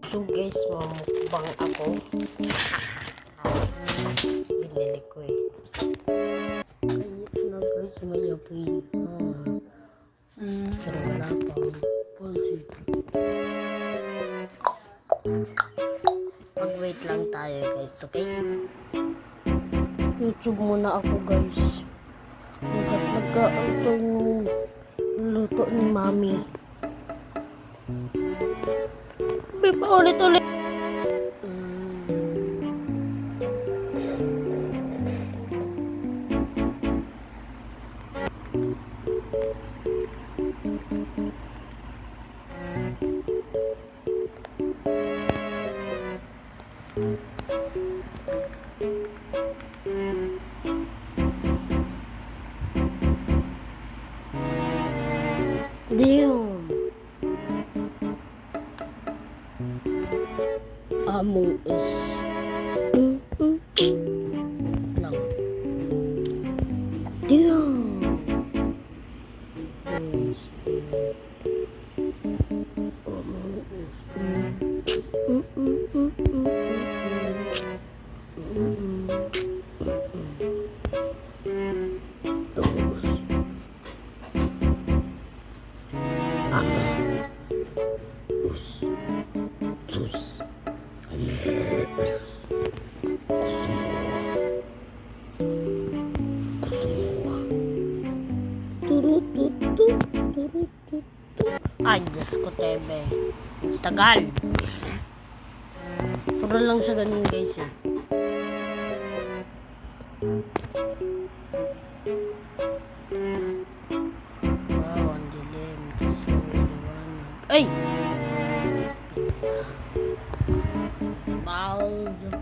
So guys, mamukbang ako. Binili ko eh. Kaya na guys, may apoy. Pero wala pa. Pansit. Mag-wait lang tayo guys, okay? YouTube muna ako guys. Nagka-antay yung luto ni Mami. Paulit-ulit. Damn. Among Us. Lang. Damn. Among Us. Sus. Ay, Diyos ko, tebe. Tagal. Puro lang siya ganun, guys, eh. Wow, ang dilim. Diyos ko, liwanag. Ay! Bowser.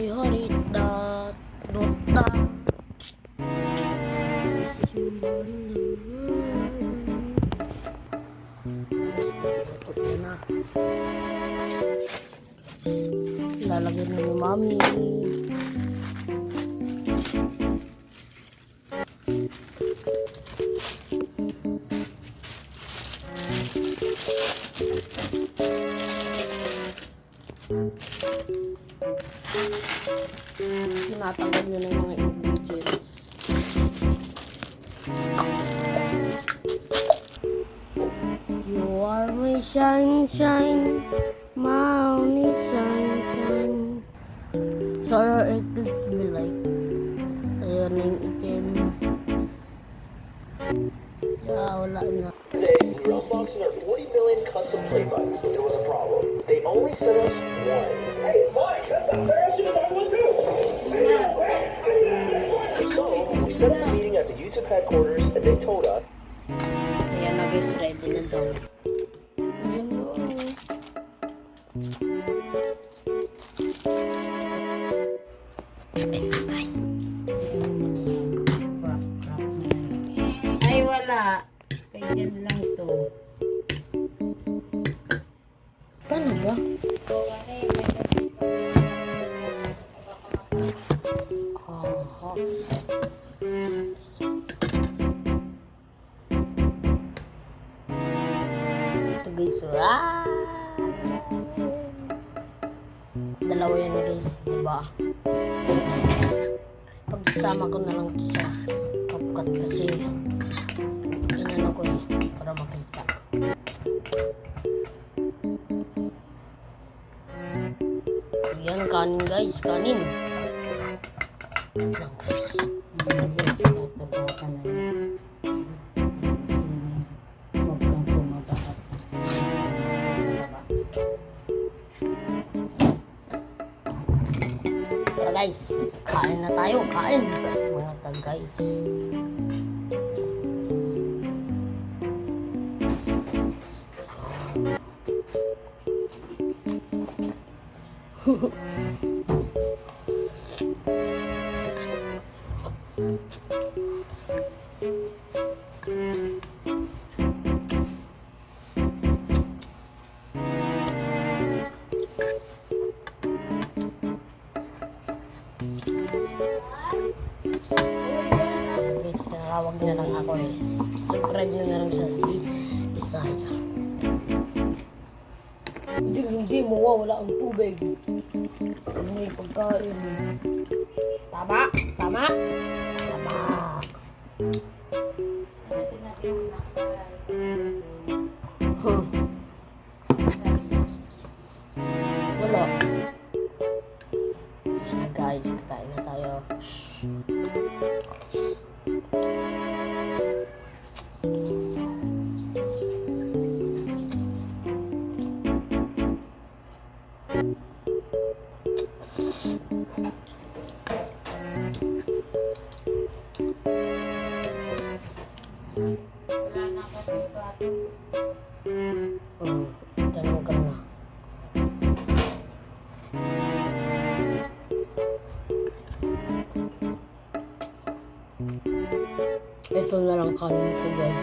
Hori, dot, dot. Lalagyan na ni Mami. Tinatanggal nyo na yung mga ingredients. You are my sunshine, my only sunshine. Sorry, eclipse me like. Ayan na yung itim. Wala na. Today, we're unboxing our 40 million custom play button. There was a problem. They only sent us one. Hey, it's mine. That's not fair. I should have done one too. So, we set up a meeting at the YouTube headquarters and they told us. Ayan na guys, ready na daw. Ay, wala. Ganyan lang to. Paano ba? Ito guys, dalawa yan guys, diba? Pagsasama ko na lang ito sa CapCut kasi inano ko eh, para makita. Yan, kanin guys, kanin. Yan guys. Tara guys, kain na tayo, kain. Mga tag guys. Guys, tinawag niya lang ako eh. Subscribe nyo na lang siya si Isaya. Hindi mo wala ang tubig. May pagkain. Tama? Tama? Tama. Huh. Wala. Ayan na guys, kakain na tayo. Ganun ka na. Ito na lang kanin ko guys.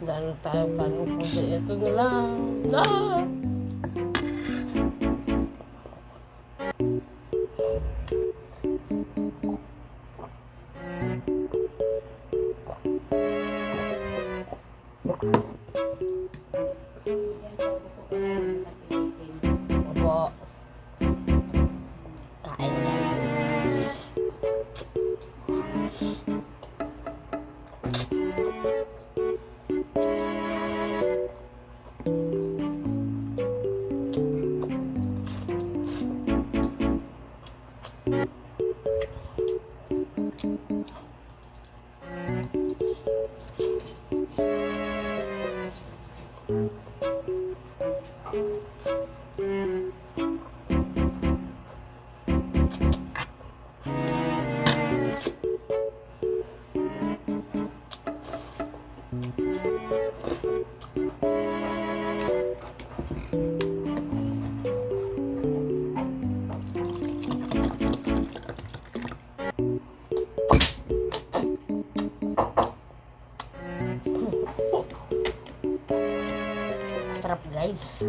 Dahil tayo kanin ko. Ito na lang. No! Opo. Kain guys. Sarap guys.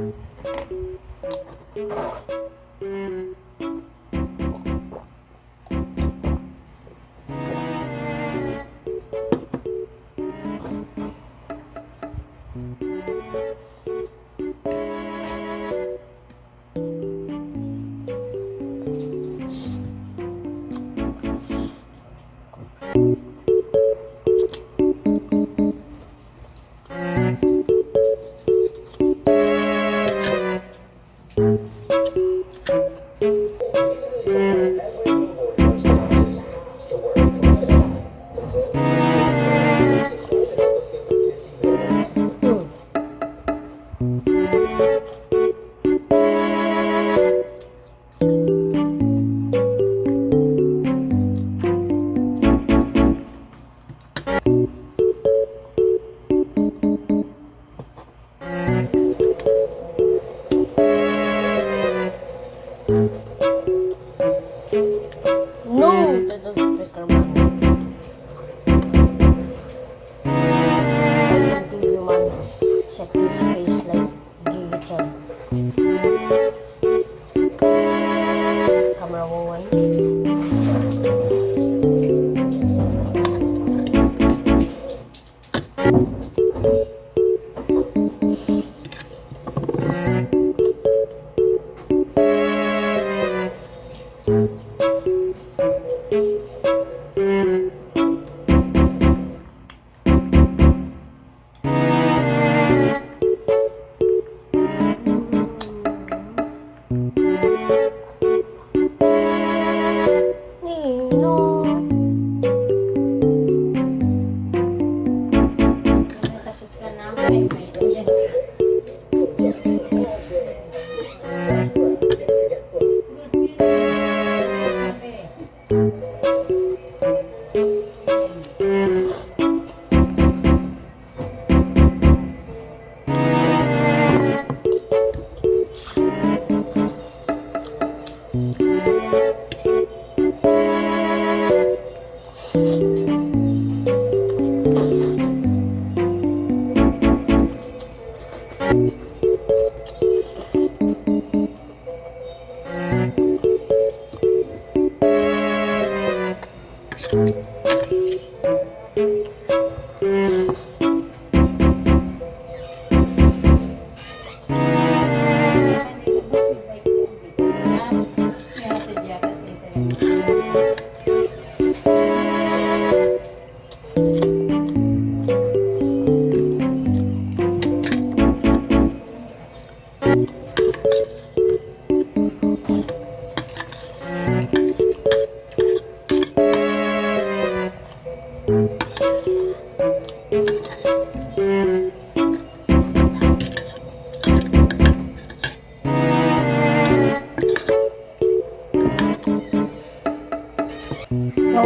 No, that doesn't take our money. I don't give you money. Set his face like Gigichan. Camera one. Nino. So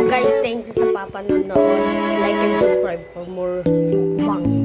guys, thank you sa papanood noon. Like and subscribe for more mukbang.